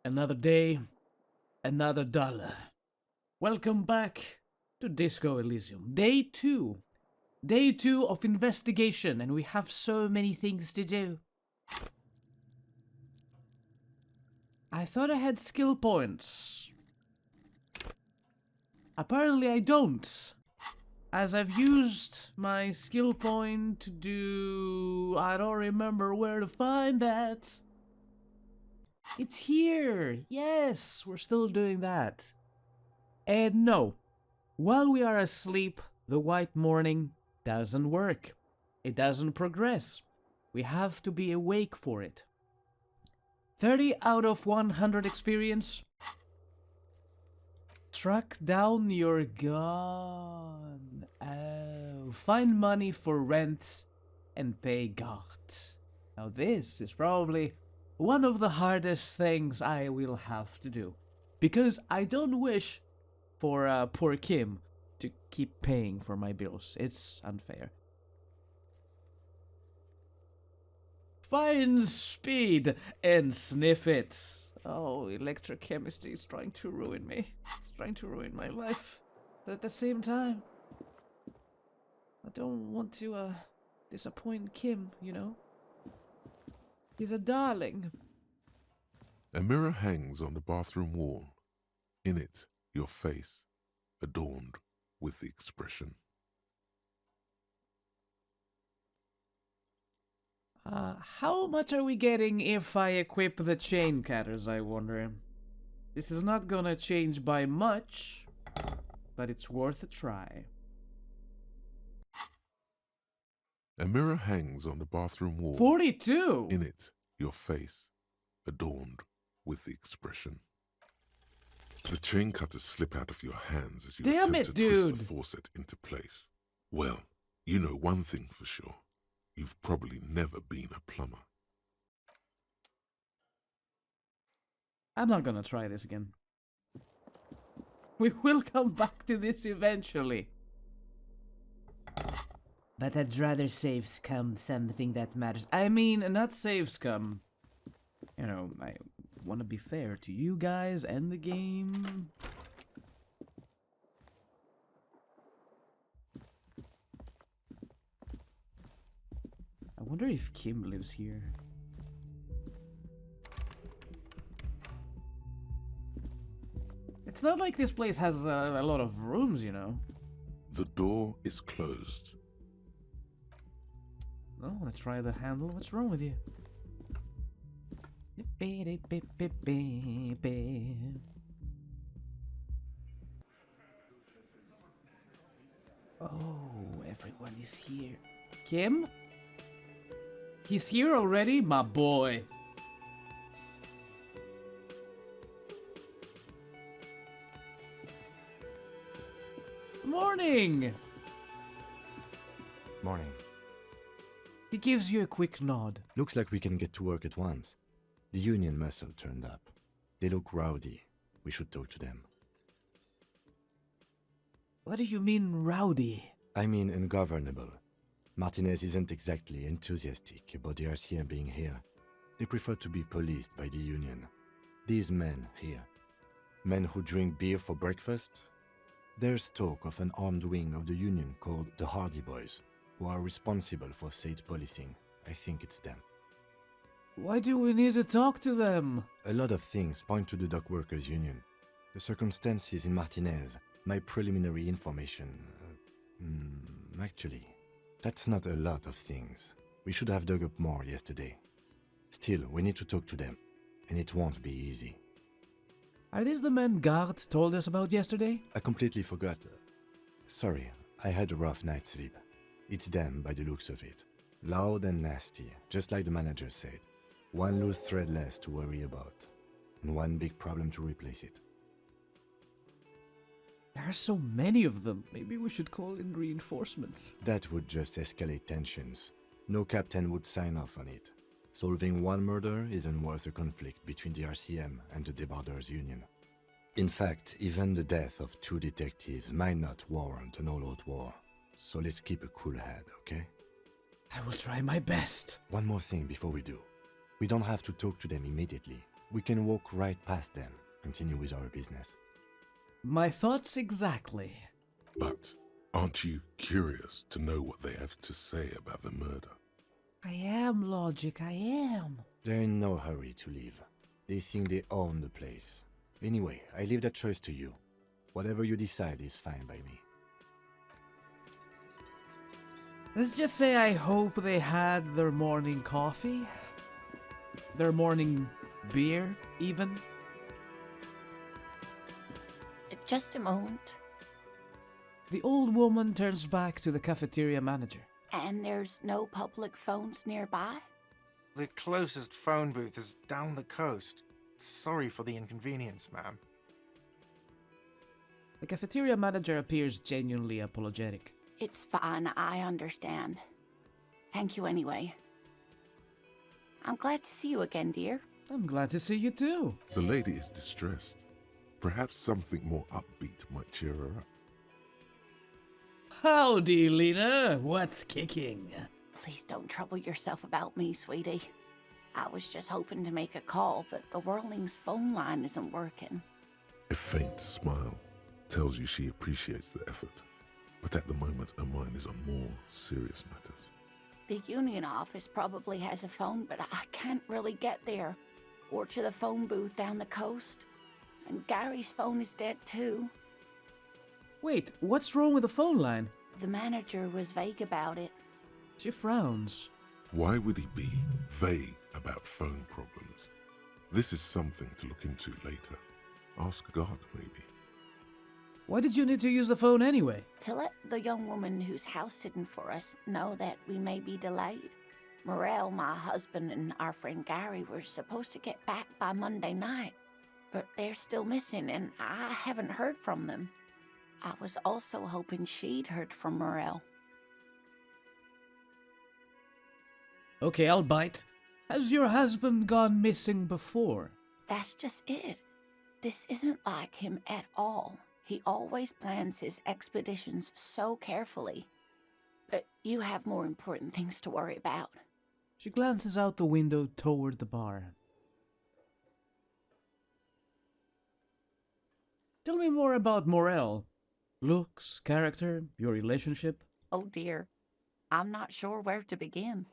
Another day, another dollar. Welcome back to Disco Elysium. Day 2. Day 2 of investigation, and we have so many things to do. I thought I had skill points. Apparently I don't. As I've used my skill point to do... I don't remember where to find that. It's here! Yes, we're still doing that. And no, while we are asleep, the white morning doesn't work. It doesn't progress. We have to be awake for it. 30 out of 100 experience. Track down your gun. Oh, find money for rent and pay guard. Now this is probably one of the hardest things I will have to do. Because I don't wish for poor Kim to keep paying for my bills. It's unfair. Find speed and sniff it. Oh, electrochemistry is trying to ruin me. It's trying to ruin my life. But at the same time, I don't want to disappoint Kim, you know? He's a darling. A mirror hangs on the bathroom wall. In it, your face, adorned with the expression. How much are we getting if I equip the chain cutters, I wonder? This is not gonna change by much, but it's worth a try. A mirror hangs on the bathroom wall. 42! In it, your face, adorned with the expression. The chain cutters slip out of your hands as you attempt to twist the faucet into place. Well, you know one thing for sure. You've probably never been a plumber. I'm not gonna try this again. We will come back to this eventually. But I'd rather save scum something that matters. I mean, not save scum. You know, I want to be fair to you guys and the game. I wonder if Kim lives here. It's not like this place has a lot of rooms, you know. The door is closed. Oh, let's try the handle. What's wrong with you? Oh, everyone is here. Kim? He's here already? My boy. Morning! Morning. He gives you a quick nod. Looks like we can get to work at once. The union muscle turned up. They look rowdy. We should talk to them. What do you mean, rowdy? I mean ungovernable. Martinez isn't exactly enthusiastic about the RCM being here. They prefer to be policed by the union. These men here, men who drink beer for breakfast, there's talk of an armed wing of the union called the Hardy Boys, who are responsible for state policing. I think it's them. Why do we need to talk to them? A lot of things point to the dock workers union. The circumstances in Martinez, my preliminary information. Actually, that's not a lot of things. We should have dug up more yesterday. Still, we need to talk to them, and it won't be easy. Are these the men Guard told us about yesterday? I completely forgot. Sorry, I had a rough night's sleep. It's them by the looks of it. Loud and nasty, just like the manager said. One loose thread less to worry about, and one big problem to replace it. There are so many of them. Maybe we should call in reinforcements. That would just escalate tensions. No captain would sign off on it. Solving one murder isn't worth a conflict between the RCM and the Debarders Union. In fact, even the death of 2 detectives might not warrant an all-out war. So let's keep a cool head, okay? I will try my best. One more thing before we do. We don't have to talk to them immediately. We can walk right past them, continue with our business. My thoughts exactly. But aren't you curious to know what they have to say about the murder? I am, Logic, I am. They're in no hurry to leave. They think they own the place. Anyway, I leave that choice to you. Whatever you decide is fine by me. Let's just say I hope they had their morning coffee. Their morning beer, even. Just a moment. The old woman turns back to the cafeteria manager. And there's no public phones nearby? The closest phone booth is down the coast. Sorry for the inconvenience, ma'am. The cafeteria manager appears genuinely apologetic. It's fine, I understand. Thank you anyway. I'm glad to see you again, dear. I'm glad to see you too. The lady is distressed. Perhaps something more upbeat might cheer her up. Howdy, Lena. What's kicking? Please don't trouble yourself about me, sweetie. I was just hoping to make a call, but the Whirling's phone line isn't working. A faint smile tells you she appreciates the effort, but at the moment her mind is on more serious matters. The union office probably has a phone, but I can't really get there. Or to the phone booth down the coast. And Gary's phone is dead too. Wait, what's wrong with the phone line? The manager was vague about it. She frowns. Why would he be vague about phone problems? This is something to look into later. Ask God, maybe. Why did you need to use the phone anyway? To let the young woman who's house-sitting for us know that we may be delayed. Morel, my husband, and our friend Gary were supposed to get back by Monday night, but they're still missing, and I haven't heard from them. I was also hoping she'd heard from Morel. Okay, I'll bite. Has your husband gone missing before? That's just it. This isn't like him at all. He always plans his expeditions so carefully. But you have more important things to worry about. She glances out the window toward the bar. Tell me more about Morel. Looks, character, your relationship. Oh dear. I'm not sure where to begin.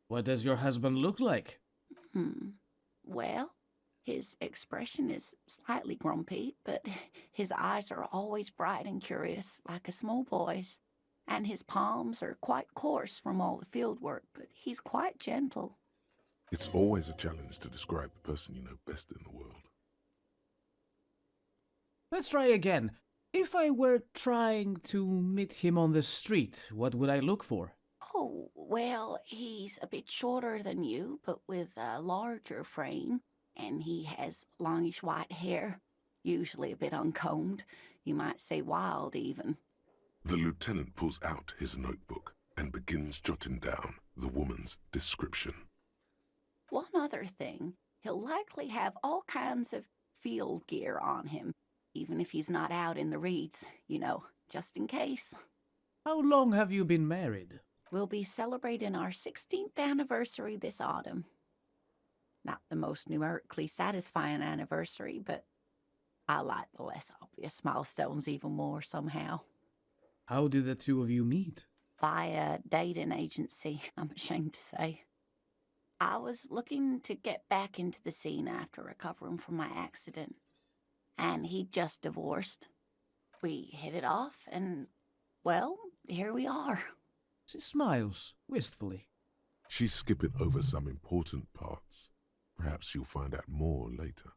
What does your husband look like? Well, his expression is slightly grumpy, but his eyes are always bright and curious, like a small boy's. And his palms are quite coarse from all the field work, but he's quite gentle. It's always a challenge to describe the person you know best in the world. Let's try again. If I were trying to meet him on the street, what would I look for? Oh, well, he's a bit shorter than you, but with a larger frame, and he has longish white hair, usually a bit uncombed. You might say wild, even. The lieutenant pulls out his notebook and begins jotting down the woman's description. One other thing, he'll likely have all kinds of field gear on him, even if he's not out in the reeds, you know, just in case. How long have you been married? We'll be celebrating our 16th anniversary this autumn. Not the most numerically satisfying anniversary, but I like the less obvious milestones even more somehow. How did the two of you meet? Via dating agency, I'm ashamed to say. I was looking to get back into the scene after recovering from my accident, and he'd just divorced. We hit it off, and, well, here we are. She smiles, wistfully. She's skipping over some important parts. Perhaps you'll find out more later.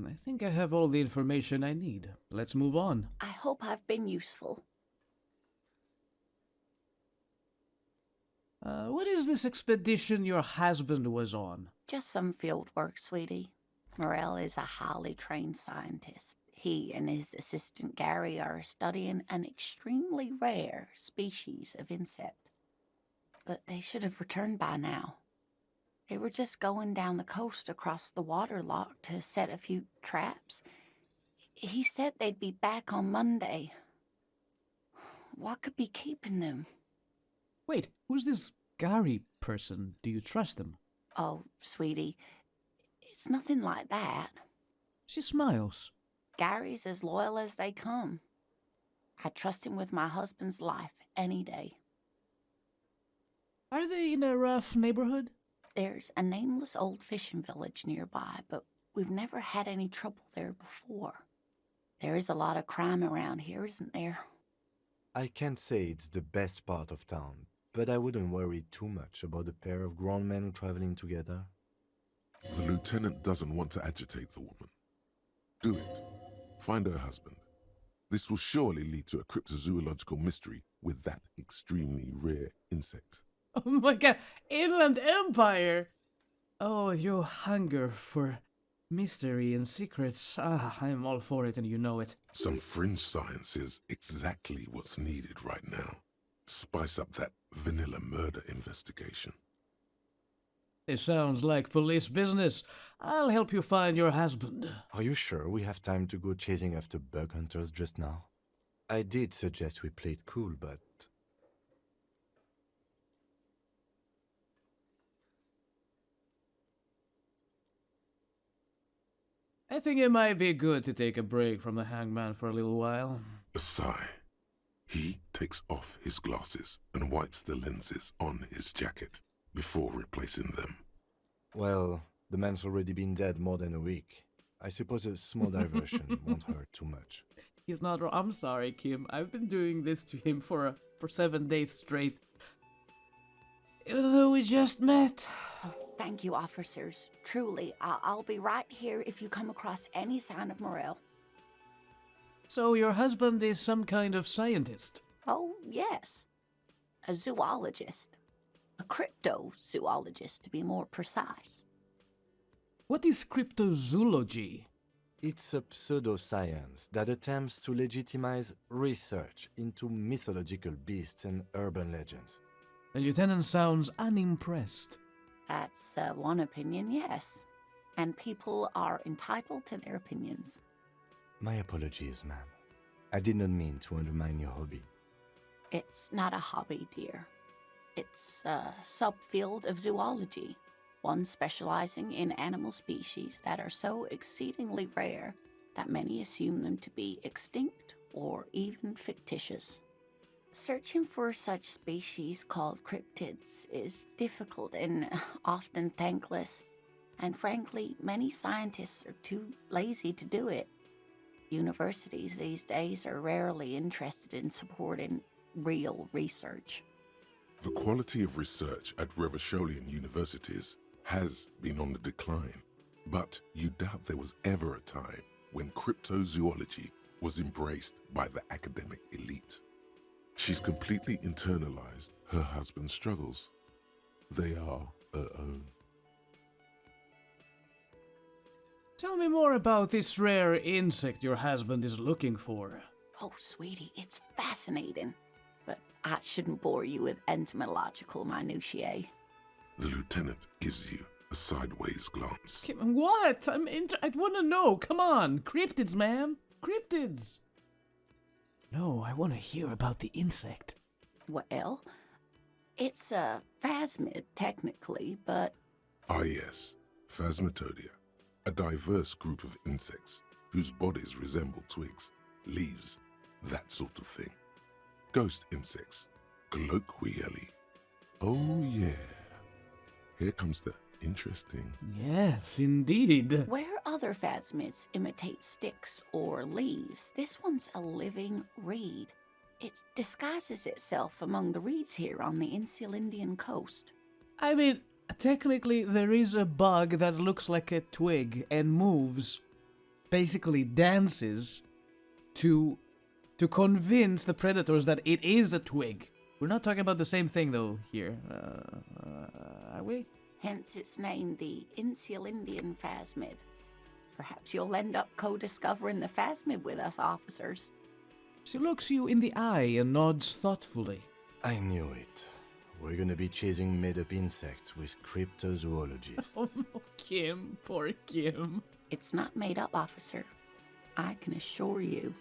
I think I have all the information I need. Let's move on. I hope I've been useful. What is this expedition your husband was on? Just some field work, sweetie. Morel is a highly trained scientist. He and his assistant Gary are studying an extremely rare species of insect. But they should have returned by now. They were just going down the coast across the waterlock to set a few traps. He said they'd be back on Monday. What could be keeping them? Wait, who's this Gary person? Do you trust him? Oh, sweetie, It's nothing like that. She smiles. Gary's as loyal as they come. I trust him with my husband's life any day. Are they in a rough neighborhood? There's a nameless old fishing village nearby, but we've never had any trouble there before. There is a lot of crime around here, isn't there? I can't say it's the best part of town, but I wouldn't worry too much about a pair of grown men traveling together. The lieutenant doesn't want to agitate the woman. Do it. Find her husband. This will surely lead to a cryptozoological mystery with that extremely rare insect. Oh my god, Inland Empire! Oh, your hunger for mystery and secrets. I'm all for it and you know it. Some fringe science is exactly what's needed right now. Spice up that vanilla murder investigation. It sounds like police business. I'll help you find your husband. Are you sure we have time to go chasing after bug hunters just now? I did suggest we play it cool, but... I think it might be good to take a break from the hangman for a little while. A sigh. He takes off his glasses and wipes the lenses on his jacket before replacing them. Well, the man's already been dead more than a week. I suppose a small diversion won't hurt too much. He's not wrong. I'm sorry, Kim. I've been doing this to him for 7 days straight. Even though we just met. Oh, thank you, officers. Truly, I'll be right here if you come across any sign of Morel. So your husband is some kind of scientist? Oh, yes. A zoologist. A cryptozoologist, to be more precise. What is cryptozoology? It's a pseudoscience that attempts to legitimize research into mythological beasts and urban legends. The lieutenant sounds unimpressed. That's one opinion, yes. And people are entitled to their opinions. My apologies, ma'am. I did not mean to undermine your hobby. It's not a hobby, dear. It's a subfield of zoology, one specializing in animal species that are so exceedingly rare that many assume them to be extinct or even fictitious. Searching for such species called cryptids is difficult and often thankless, and frankly, many scientists are too lazy to do it. Universities these days are rarely interested in supporting real research. The quality of research at Revacholian universities has been on the decline, but you doubt there was ever a time when cryptozoology was embraced by the academic elite. She's completely internalized her husband's struggles. They are her own. Tell me more about this rare insect your husband is looking for. Oh, sweetie, it's fascinating. But I shouldn't bore you with entomological minutiae. The lieutenant gives you a sideways glance. Kim, what? I want to know. Come on. Cryptids, man. Cryptids. No, I want to hear about the insect. Well, it's a phasmid, technically, but... Ah yes, Phasmatodia. A diverse group of insects whose bodies resemble twigs, leaves, that sort of thing. Ghost insects, colloquially. Oh yeah. Here comes the interesting. Yes, indeed. Where other phasmids imitate sticks or leaves, this one's a living reed. It disguises itself among the reeds here on the insular Indian coast. I mean, technically there is a bug that looks like a twig and moves, basically dances, to convince the predators that it is a twig. We're not talking about the same thing though here, are we? Hence its name, the insular Indian phasmid. Perhaps you'll end up co-discovering the phasmid with us, officers. She looks you in the eye and nods thoughtfully. I knew it. We're gonna be chasing made-up insects with cryptozoologists. Oh no, Kim, poor Kim. It's not made up, officer. I can assure you.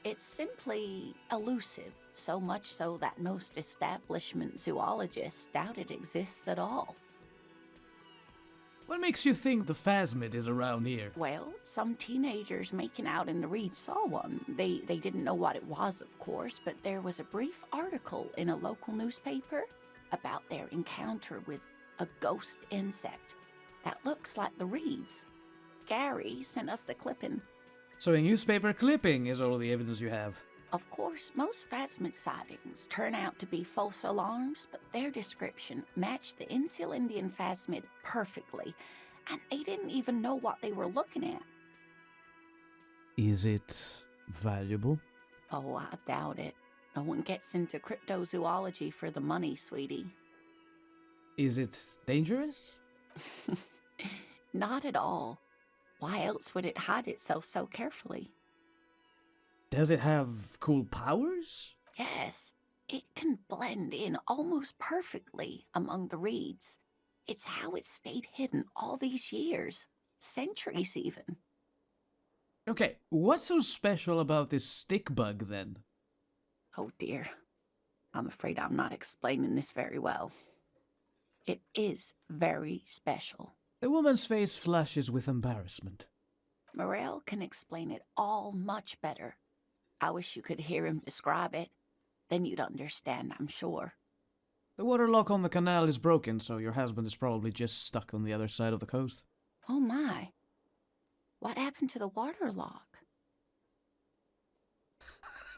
It's simply elusive, so much so that most establishment zoologists doubt it exists at all. What makes you think the phasmid is around here? Well, some teenagers making out in the reed saw one. They didn't know what it was, of course, but there was a brief article in a local newspaper about their encounter with a ghost insect that looks like the reeds. Gary sent us the clipping. So a newspaper clipping is all the evidence you have? Of course, most phasmid sightings turn out to be false alarms, but their description matched the Insular Indian phasmid perfectly, and they didn't even know what they were looking at. Is it valuable? Oh, I doubt it. No one gets into cryptozoology for the money, sweetie. Is it dangerous? Not at all. Why else would it hide itself so carefully? Does it have cool powers? Yes, it can blend in almost perfectly among the reeds. It's how it stayed hidden all these years, centuries even. Okay, what's so special about this stick bug then? Oh dear, I'm afraid I'm not explaining this very well. It is very special. The woman's face flushes with embarrassment. Morel can explain it all much better. I wish you could hear him describe it. Then you'd understand, I'm sure. The water lock on the canal is broken, so your husband is probably just stuck on the other side of the coast. Oh my. What happened to the water lock?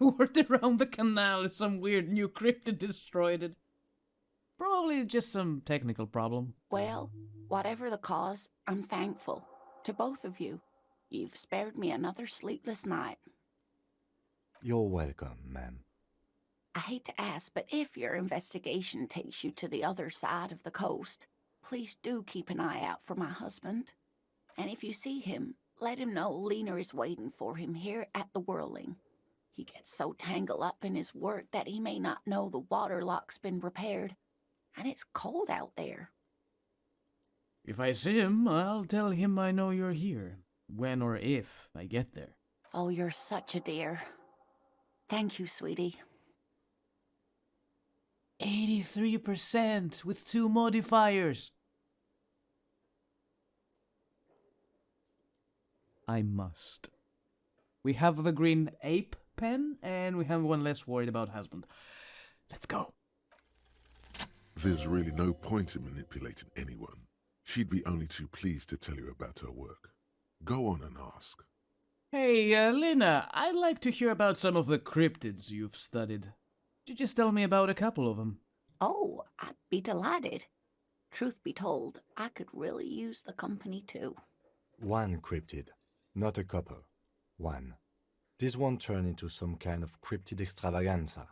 Worked around the canal, some weird new cryptid destroyed it. Probably just some technical problem. Well, whatever the cause, I'm thankful. To both of you. You've spared me another sleepless night. You're welcome, ma'am. I hate to ask, but if your investigation takes you to the other side of the coast, please do keep an eye out for my husband. And if you see him, let him know Lena is waiting for him here at the Whirling. He gets so tangled up in his work that he may not know the water lock's been repaired, and it's cold out there. If I see him, I'll tell him I know you're here, when or if I get there. Oh, you're such a dear. Thank you, sweetie. 83% with 2 modifiers. I must. We have the green ape pen, and we have one less worried about husband. Let's go. There's really no point in manipulating anyone. She'd be only too pleased to tell you about her work. Go on and ask. Hey, Lena, I'd like to hear about some of the cryptids you've studied. Could you just tell me about a couple of them? Oh, I'd be delighted. Truth be told, I could really use the company too. One cryptid, not a couple. One. This won't turn into some kind of cryptid extravaganza.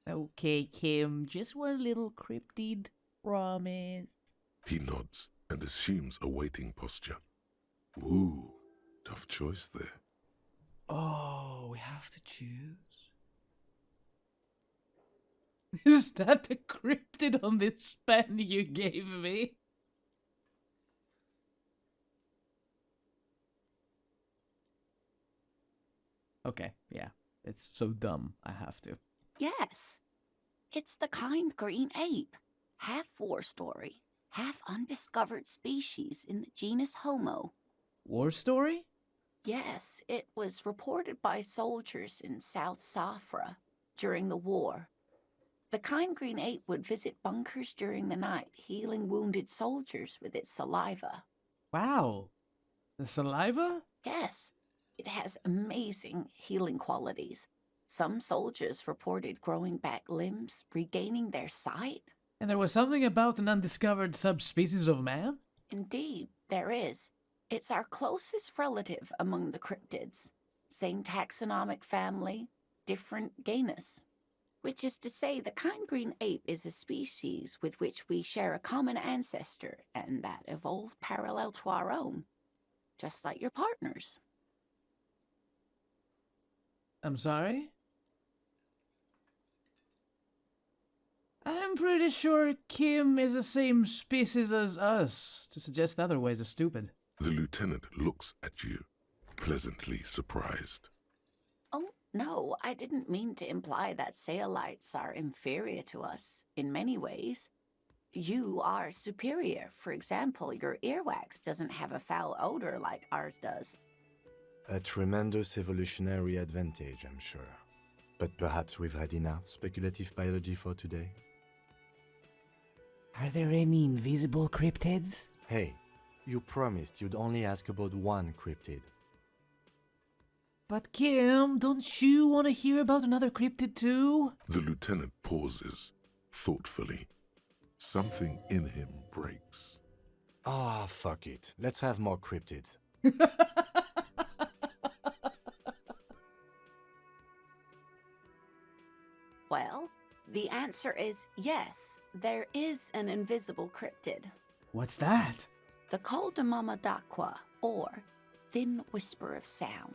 Okay, Kim, just one little cryptid. Promise. He nods and assumes a waiting posture. Ooh, tough choice there. Oh, we have to choose. Is that the cryptid on this pen you gave me? Okay, yeah. It's so dumb, I have to. Yes. It's the kind green ape. Half war story, half undiscovered species in the genus Homo. War story? Yes, it was reported by soldiers in South Safra during the war. The kind green ape would visit bunkers during the night, healing wounded soldiers with its saliva. Wow. The saliva? Yes, it has amazing healing qualities. Some soldiers reported growing back limbs, regaining their sight. And there was something about an undiscovered subspecies of man? Indeed, there is. It's our closest relative among the cryptids. Same taxonomic family, different genus. Which is to say, the kind green ape is a species with which we share a common ancestor and that evolved parallel to our own. Just like your partners. I'm sorry? I'm pretty sure Kim is the same species as us. To suggest otherwise is stupid. The lieutenant looks at you, pleasantly surprised. Oh, no, I didn't mean to imply that Saelites are inferior to us in many ways. You are superior. For example, your earwax doesn't have a foul odor like ours does. A tremendous evolutionary advantage, I'm sure. But perhaps we've had enough speculative biology for today? Are there any invisible cryptids? Hey, you promised you'd only ask about one cryptid. But Kim, don't you want to hear about another cryptid too? The lieutenant pauses, thoughtfully. Something in him breaks. Ah, fuck it. Let's have more cryptids. Well, the answer is yes, there is an invisible cryptid. What's that? The Coldamama d'Aqua, or Thin Whisper of Sound.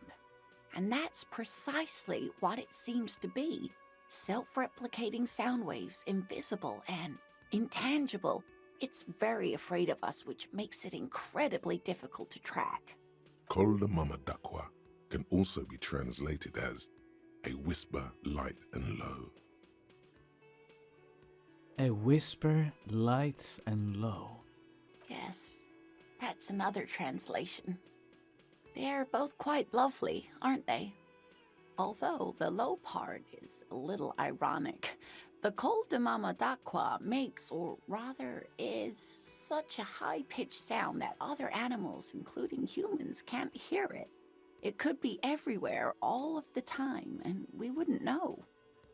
And that's precisely what it seems to be. Self-replicating sound waves, invisible and intangible. It's very afraid of us, which makes it incredibly difficult to track. Coldamama d'Aqua can also be translated as a whisper light and low. A whisper, light and low. Yes, that's another translation. They're both quite lovely, aren't they? Although the low part is a little ironic. The Coldamama d'Aqua makes, or rather is, such a high-pitched sound that other animals, including humans, can't hear it. It could be everywhere all of the time, and we wouldn't know.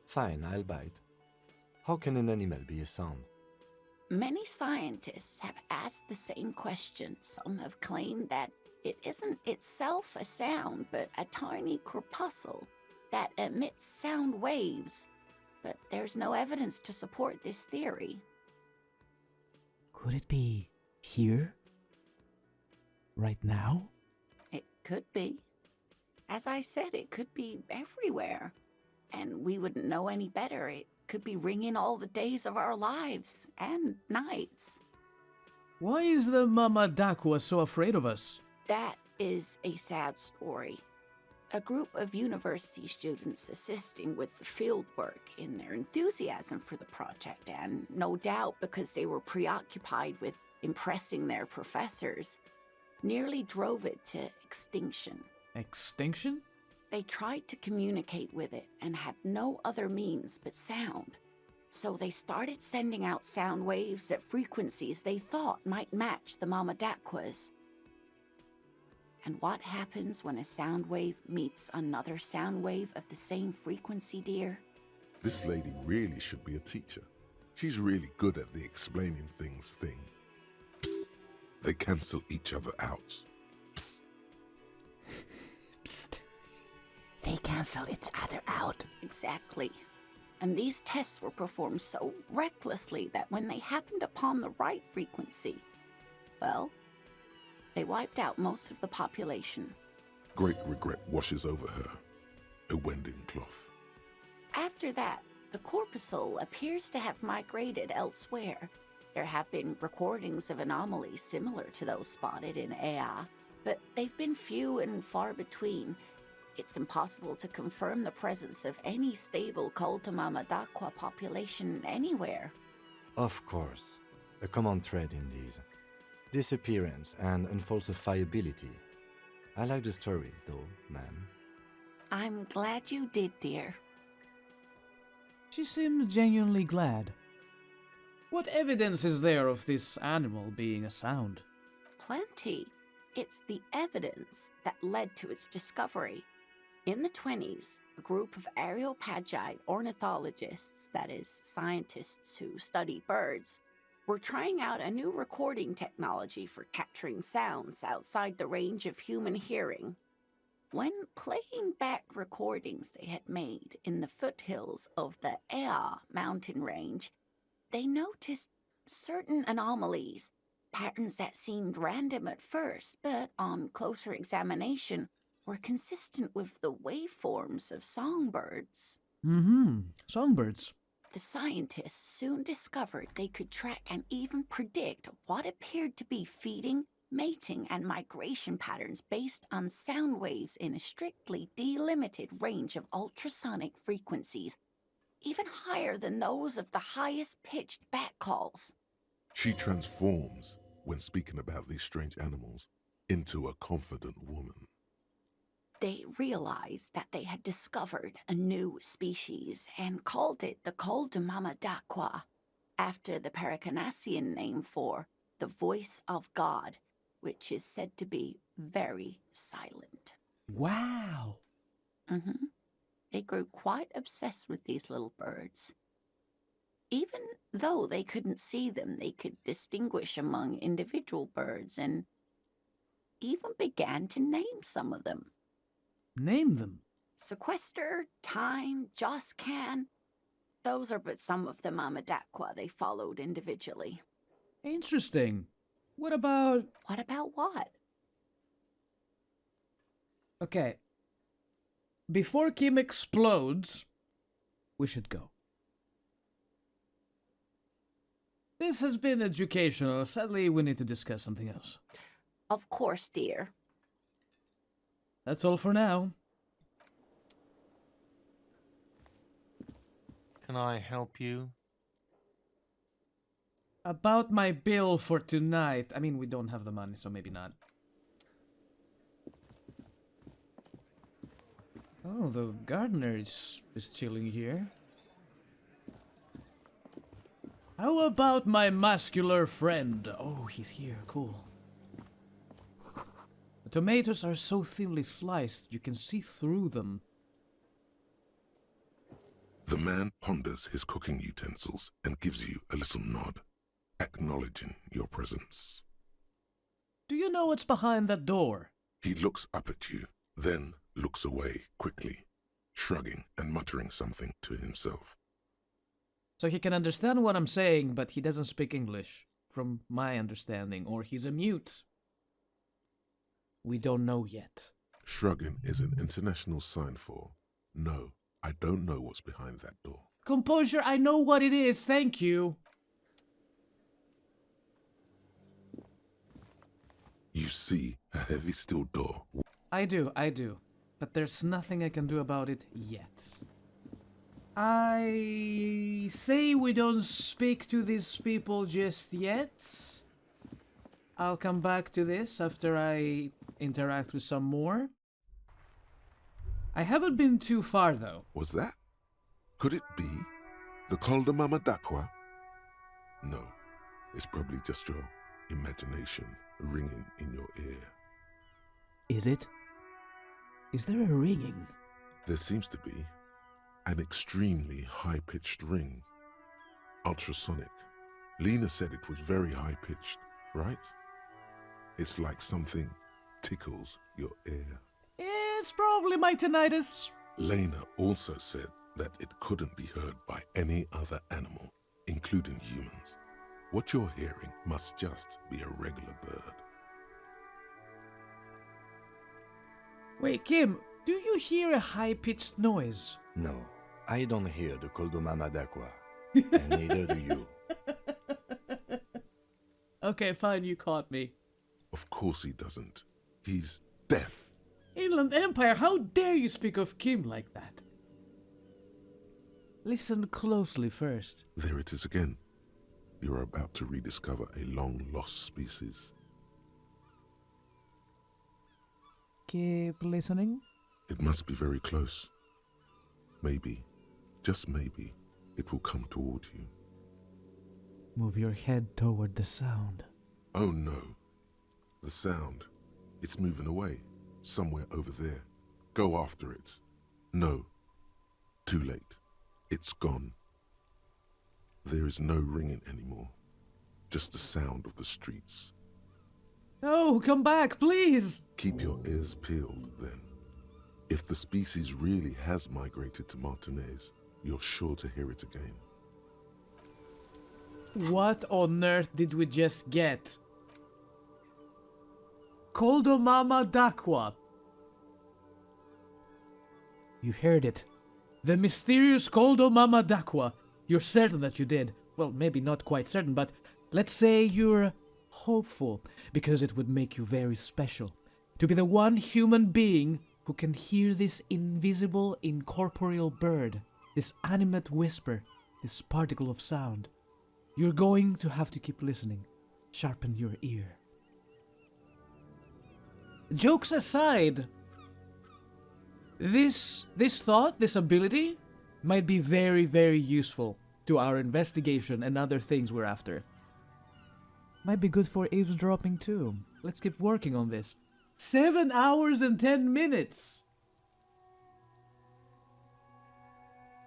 Fine, I'll bite. How can an animal be a sound? Many scientists have asked the same question. Some have claimed that it isn't itself a sound, but a tiny corpuscle that emits sound waves. But there's no evidence to support this theory. Could it be here? Right now? It could be. As I said, it could be everywhere. And we wouldn't know any better. It could be ringing all the days of our lives and nights. Why is the Mama d'Aqua so afraid of us? That is a sad story. A group of university students assisting with the field work in their enthusiasm for the project, and no doubt because they were preoccupied with impressing their professors, nearly drove it to extinction. Extinction? They tried to communicate with it and had no other means but sound. So they started sending out sound waves at frequencies they thought might match the Mama d'Aqua's. And what happens when a sound wave meets another sound wave of the same frequency, dear? This lady really should be a teacher. She's really good at the explaining things thing. Psst. They cancel each other out. Psst. Psst. They cancel each other out. Exactly. And these tests were performed so recklessly that when they happened upon the right frequency, well, they wiped out most of the population. Great regret washes over her. A wending cloth. After that, the corpuscle appears to have migrated elsewhere. There have been recordings of anomalies similar to those spotted in Ea, but they've been few and far between. It's impossible to confirm the presence of any stable Coldamama d'Aqua population anywhere. Of course. A common thread in these. Disappearance and unfalsifiability. I like the story, though, ma'am. I'm glad you did, dear. She seems genuinely glad. What evidence is there of this animal being a sound? Plenty. It's the evidence that led to its discovery. In the 1920s, a group of Areopagite ornithologists, that is, scientists who study birds, were trying out a new recording technology for capturing sounds outside the range of human hearing. When playing back recordings they had made in the foothills of the Ea mountain range, they noticed certain anomalies, patterns that seemed random at first, but on closer examination were consistent with the waveforms of songbirds. Songbirds. The scientists soon discovered they could track and even predict what appeared to be feeding, mating, and migration patterns based on sound waves in a strictly delimited range of ultrasonic frequencies, even higher than those of the highest pitched bat calls. She transforms, when speaking about these strange animals, into a confident woman. They realized that they had discovered a new species and called it the Koldumamadakwa, after the Paracanassian name for the voice of God, which is said to be very silent. Wow. They grew quite obsessed with these little birds. Even though they couldn't see them, they could distinguish among individual birds and even began to name some of them. Name them. Sequester, Time, Joscan. Those are but some of the Mamadakwa they followed individually. Interesting. What about... What about what? Okay. Before Kim explodes, we should go. This has been educational. Sadly, we need to discuss something else. Of course, dear. That's all for now. Can I help you? About my bill for tonight. I mean, we don't have the money, so maybe not. Oh, the gardener is chilling here. How about my muscular friend? Oh, he's here. Cool. The tomatoes are so thinly sliced, you can see through them. The man ponders his cooking utensils and gives you a little nod, acknowledging your presence. Do you know what's behind that door? He looks up at you, then looks away quickly, shrugging and muttering something to himself. So he can understand what I'm saying, but he doesn't speak English, from my understanding, or he's a mute. We don't know yet. Shrugging is an international sign for, no, I don't know what's behind that door. Composure, I know what it is, thank you. You see a heavy steel door. I do. But there's nothing I can do about it yet. I say we don't speak to these people just yet. I'll come back to this after I interact with some more. I haven't been too far, though. Was that? Could it be the Koldamama Dakwa? No, it's probably just your imagination ringing in your ear. Is it? Is there a ringing? There seems to be an extremely high-pitched ring. Ultrasonic. Lena said it was very high-pitched, right? It's like something tickles your ear. It's probably my tinnitus. Lena also said that it couldn't be heard by any other animal, including humans. What you're hearing must just be a regular bird. Wait, Kim, do you hear a high-pitched noise? No, I don't hear the Koldomama Dakwa, and neither do you. Okay, fine, you caught me. Of course he doesn't. He's deaf. Inland Empire, how dare you speak of Kim like that? Listen closely first. There it is again. You're about to rediscover a long-lost species. Keep listening. It must be very close. Maybe, just maybe, it will come toward you. Move your head toward the sound. Oh no. The sound. It's moving away. Somewhere over there. Go after it. No. Too late. It's gone. There is no ringing anymore. Just the sound of the streets. Oh, come back, please! Keep your ears peeled, then. If the species really has migrated to Martinez, you're sure to hear it again. What on earth did we just get? Koldomama Dakwa. You heard it. The mysterious Koldomama Dakwa. You're certain that you did. Well, maybe not quite certain, but let's say you're hopeful, because it would make you very special. To be the one human being who can hear this invisible, incorporeal bird, this animate whisper, this particle of sound. You're going to have to keep listening. Sharpen your ear. Jokes aside, this thought, this ability, might be very, very useful to our investigation and other things we're after. Might be good for eavesdropping too. Let's keep working on this. 7 hours and 10 minutes!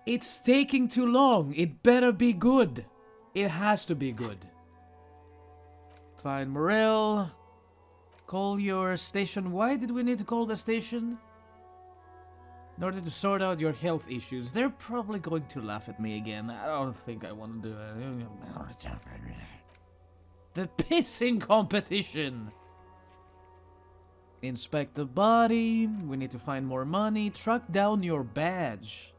It's taking too long. It better be good. It has to be good. Find Morel. Call your station. Why did we need to call the station? In order to sort out your health issues. They're probably going to laugh at me again. I don't think I want to do it. The pissing competition. Inspect the body. We need to find more money. Track down your badge.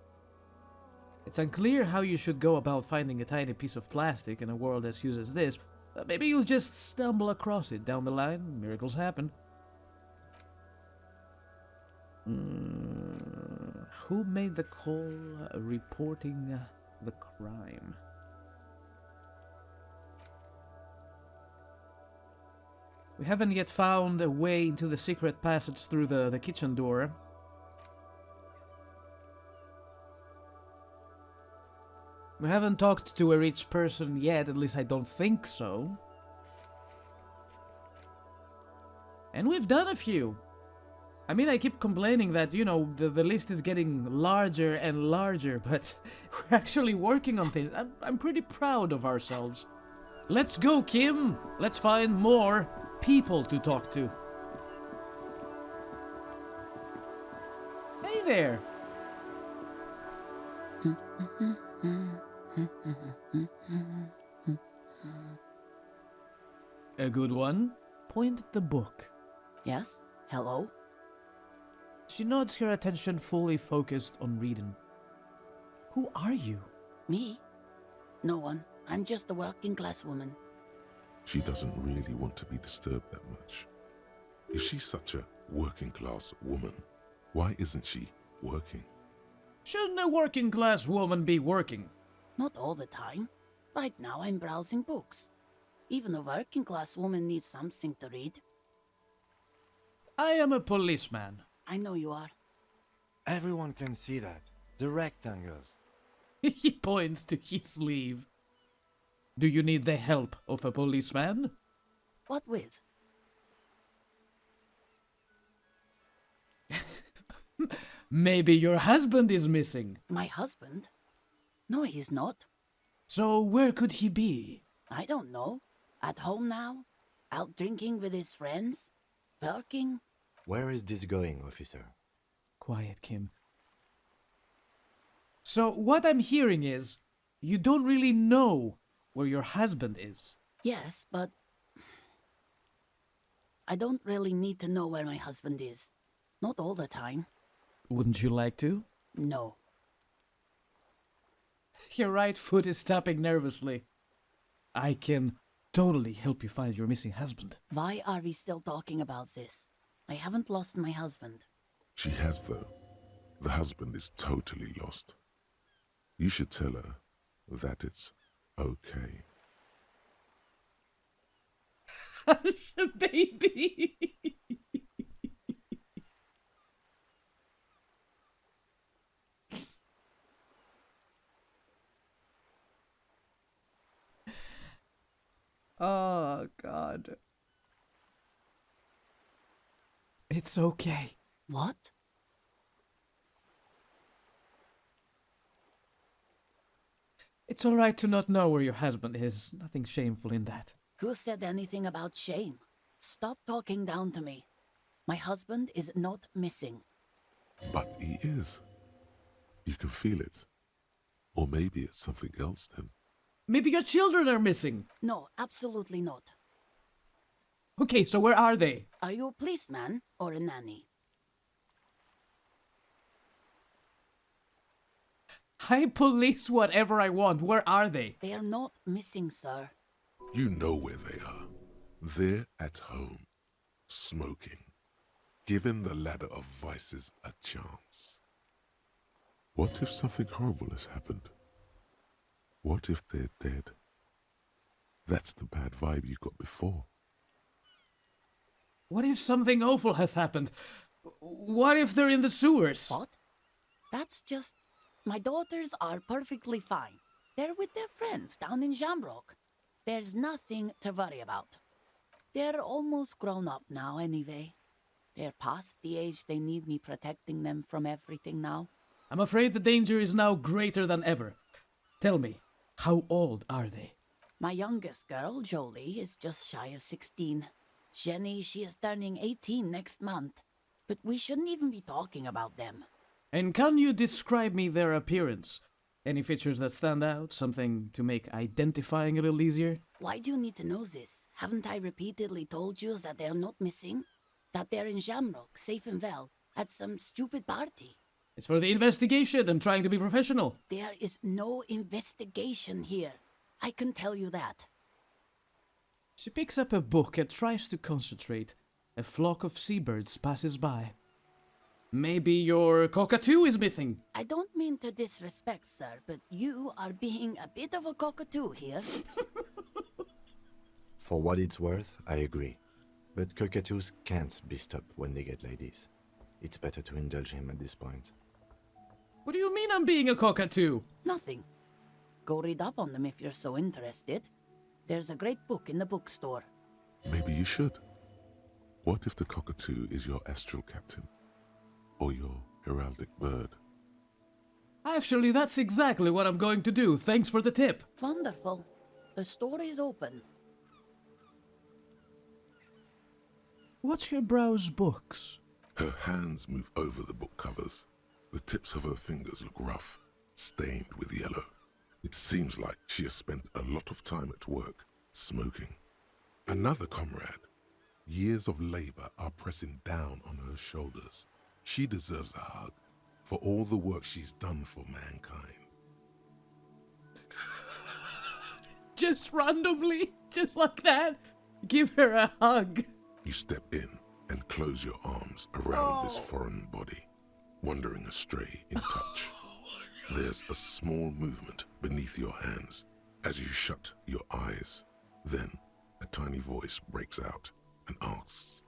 It's unclear how you should go about finding a tiny piece of plastic in a world as huge as this. But maybe you'll just stumble across it down the line. Miracles happen. Who made the call reporting the crime? We haven't yet found a way into the secret passage through the kitchen door. We haven't talked to a rich person yet, at least I don't think so. And we've done a few. I mean, I keep complaining that, you know, the list is getting larger and larger, but we're actually working on things. I'm pretty proud of ourselves. Let's go, Kim! Let's find more people to talk to. Hey there! A good one. Point at the book. Yes? Hello? She nods, her attention fully focused on reading. Who are you? Me? No one. I'm just a working class woman. She doesn't really want to be disturbed that much. If she's such a working class woman, why isn't she working? Shouldn't a working class woman be working? Not all the time. Right now I'm browsing books. Even a working class woman needs something to read. I am a policeman. I know you are. Everyone can see that. The rectangles. He points to his sleeve. Do you need the help of a policeman? What with? Maybe your husband is missing. My husband? No, he's not. So where could he be? I don't know. At home now? Out drinking with his friends? Working? Where is this going, officer? Quiet, Kim. So what I'm hearing is, you don't really know where your husband is. Yes, but I don't really need to know where my husband is. Not all the time. Wouldn't you like to? No. Your right foot is tapping nervously. I can totally help you find your missing husband. Why are we still talking about this? I haven't lost my husband. She has, though. The husband is totally lost. You should tell her that it's okay. Hush, baby! Oh, God. It's okay. What? It's all right to not know where your husband is. Nothing shameful in that. Who said anything about shame? Stop talking down to me. My husband is not missing. But he is. You can feel it. Or maybe it's something else then. Maybe your children are missing. No, absolutely not. Okay, so where are they? Are you a policeman or a nanny? I police whatever I want. Where are they? They are not missing, sir. You know where they are. They're at home, smoking, giving the ladder of vices a chance. What if something horrible has happened? What if they're dead? That's the bad vibe you got before. What if something awful has happened? What if they're in the sewers? What? That's just... My daughters are perfectly fine. They're with their friends down in Shamrock. There's nothing to worry about. They're almost grown up now anyway. They're past the age they need me protecting them from everything now. I'm afraid the danger is now greater than ever. Tell me, how old are they? My youngest girl, Jolie, is just shy of 16. Jenny, she is turning 18 next month. But we shouldn't even be talking about them. And can you describe me their appearance? Any features that stand out? Something to make identifying a little easier? Why do you need to know this? Haven't I repeatedly told you that they're not missing? That they're in Shamrock, safe and well, at some stupid party? It's for the investigation. I'm trying to be professional. There is no investigation here. I can tell you that. She picks up a book and tries to concentrate. A flock of seabirds passes by. Maybe your cockatoo is missing. I don't mean to disrespect, sir, but you are being a bit of a cockatoo here. For what it's worth, I agree. But cockatoos can't be stopped when they get ladies. It's better to indulge him at this point. What do you mean I'm being a cockatoo? Nothing. Go read up on them if you're so interested. There's a great book in the bookstore. Maybe you should. What if the cockatoo is your astral captain? Or your heraldic bird? Actually, that's exactly what I'm going to do. Thanks for the tip. Wonderful. The store is open. Watch her browse books. Her hands move over the book covers. The tips of her fingers look rough, stained with yellow. It seems like she has spent a lot of time at work, smoking. Another comrade. Years of labor are pressing down on her shoulders. She deserves a hug for all the work she's done for mankind. Just randomly, just like that. Give her a hug. You step in and close your arms around this foreign body, wandering astray in touch. There's a small movement beneath your hands as you shut your eyes. Then a tiny voice breaks out and asks,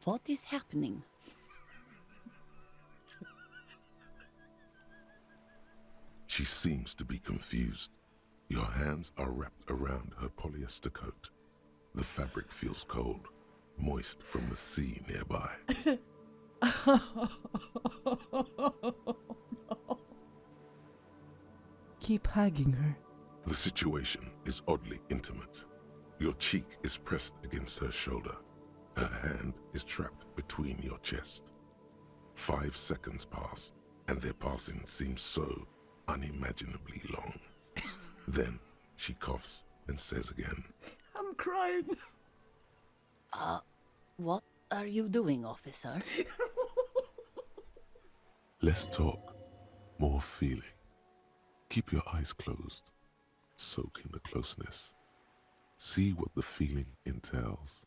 What is happening? She seems to be confused. Your hands are wrapped around her polyester coat. The fabric feels cold, moist from the sea nearby. Keep hugging her. The situation is oddly intimate. Your cheek is pressed against her shoulder. Her hand is trapped between your chest. 5 seconds pass, and their passing seems so unimaginably long. Then she coughs and says again, I'm crying. What are you doing, officer? Less talk, more feeling. Keep your eyes closed. Soak in the closeness. See what the feeling entails.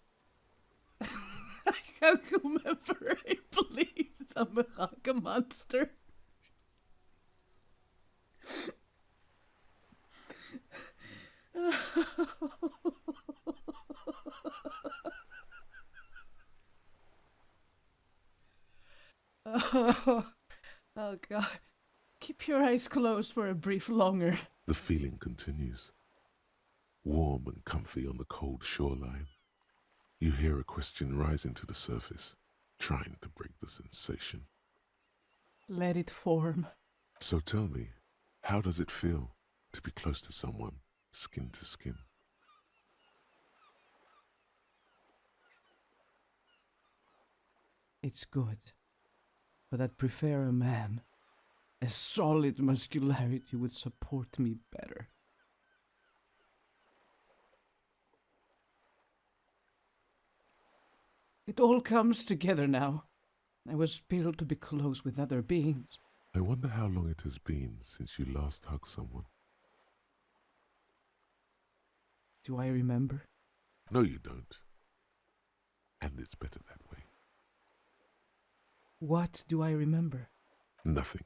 Kom over, please. I'm a fucking monster. Oh God. Keep your eyes closed for a brief longer. The feeling continues. Warm and comfy on the cold shoreline. You hear a question rising to the surface, trying to break the sensation. Let it form. So tell me, how does it feel to be close to someone, skin to skin? It's good. But I'd prefer a man. A solid muscularity would support me better. It all comes together now. I was built to be close with other beings. I wonder how long it has been since you last hugged someone. Do I remember? No, you don't. And it's better that way. What do I remember? Nothing.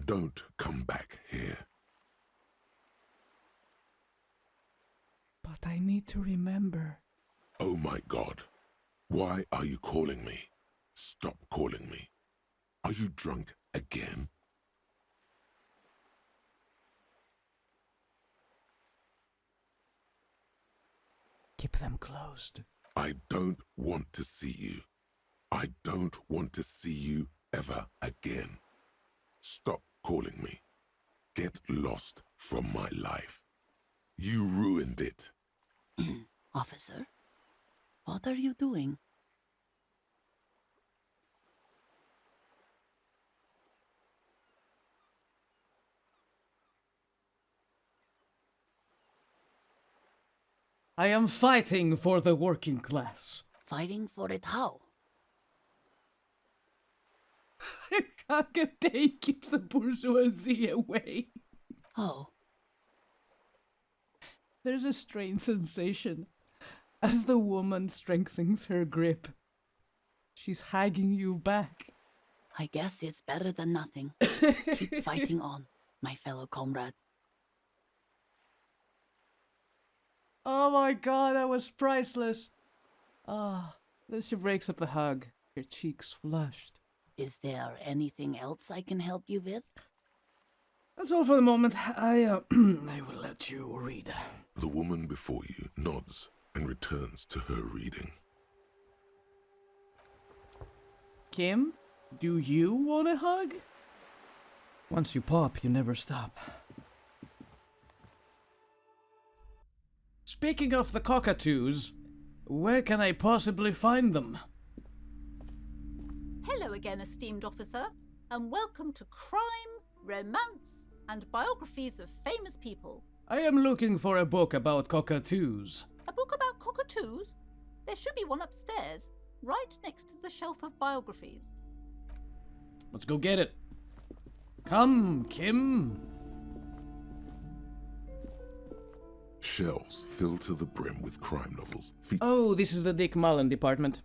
Don't come back here. But I need to remember. Oh my God. Why are you calling me? Stop calling me. Are you drunk again? Keep them closed. I don't want to see you. I don't want to see you ever again. Stop calling me. Get lost from my life. You ruined it. Officer, what are you doing? I am fighting for the working class. Fighting for it how? Cockatoo keeps the bourgeoisie away. Oh, There's a strange sensation as the woman strengthens her grip. She's hugging you back. I guess it's better than nothing. Keep fighting on, my fellow comrade. Oh my God, that was priceless. Ah, then she breaks up the hug, her cheeks flushed. Is there anything else I can help you with? That's all for the moment. I will let you read. The woman before you nods and returns to her reading. Kim, do you want a hug? Once you pop, you never stop. Speaking of the cockatoos, where can I possibly find them? Hello again, esteemed officer, and welcome to Crime, Romance, and Biographies of Famous People. I am looking for a book about cockatoos. A book about cockatoos? There should be one upstairs, right next to the shelf of biographies. Let's go get it. Come, Kim. Shelves filled to the brim with crime novels. Oh, this is the Dick Mullen department.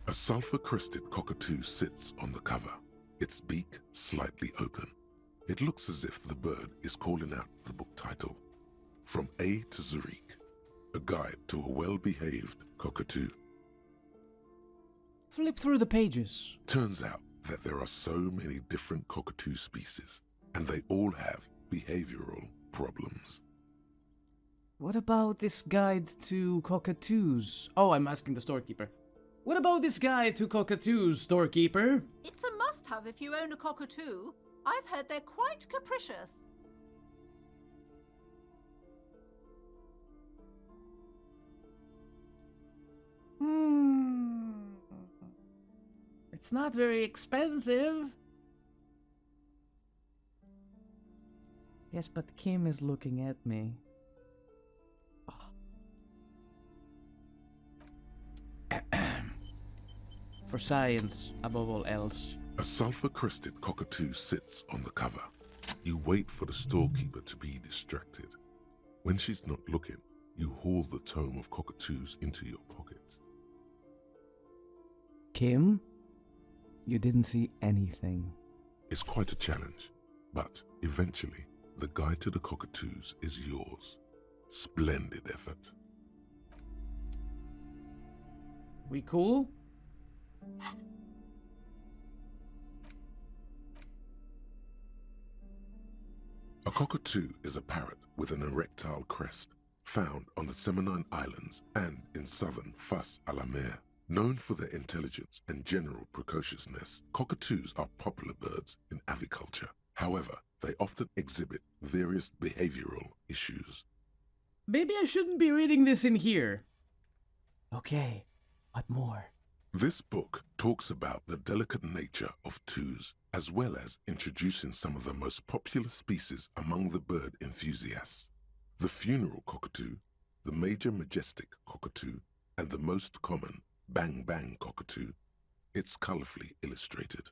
A sulfur-crested cockatoo sits on the cover, its beak slightly open. It looks as if the bird is calling out the book title, From A to Zurich, a guide to a well-behaved cockatoo. Flip through the pages. Turns out that there are so many different cockatoo species, and they all have behavioral problems. What about this guide to cockatoos? Oh, I'm asking the storekeeper. What about this guide to cockatoos, storekeeper? It's a must-have if you own a cockatoo. I've heard they're quite capricious. It's not very expensive. Yes, but Kim is looking at me. For science, above all else. A sulfur-crested cockatoo sits on the cover. You wait for the storekeeper to be distracted. When she's not looking, you haul the tome of cockatoos into your pocket. Kim, you didn't see anything. It's quite a challenge, but eventually, the guide to the cockatoos is yours. Splendid effort. We cool? A cockatoo is a parrot with an erectile crest, found on the Seminole Islands and in southern Fas a la Mer. Known for their intelligence and general precociousness, cockatoos are popular birds in aviculture. However, they often exhibit various behavioral issues. Maybe I shouldn't be reading this in here. Okay, what more? This book talks about the delicate nature of toos, as well as introducing some of the most popular species among the bird enthusiasts. The funeral cockatoo, the major majestic cockatoo, and the most common bang bang cockatoo. It's colorfully illustrated.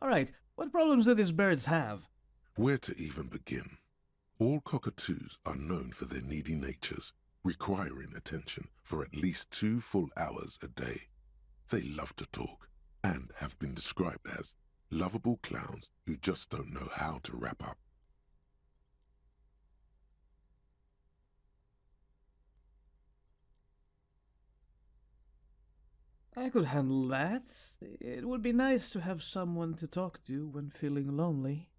Alright, what problems do these birds have? Where to even begin? All cockatoos are known for their needy natures, requiring attention for at least 2 full hours a day. They love to talk and have been described as lovable clowns who just don't know how to wrap up. I could handle that. It would be nice to have someone to talk to when feeling lonely.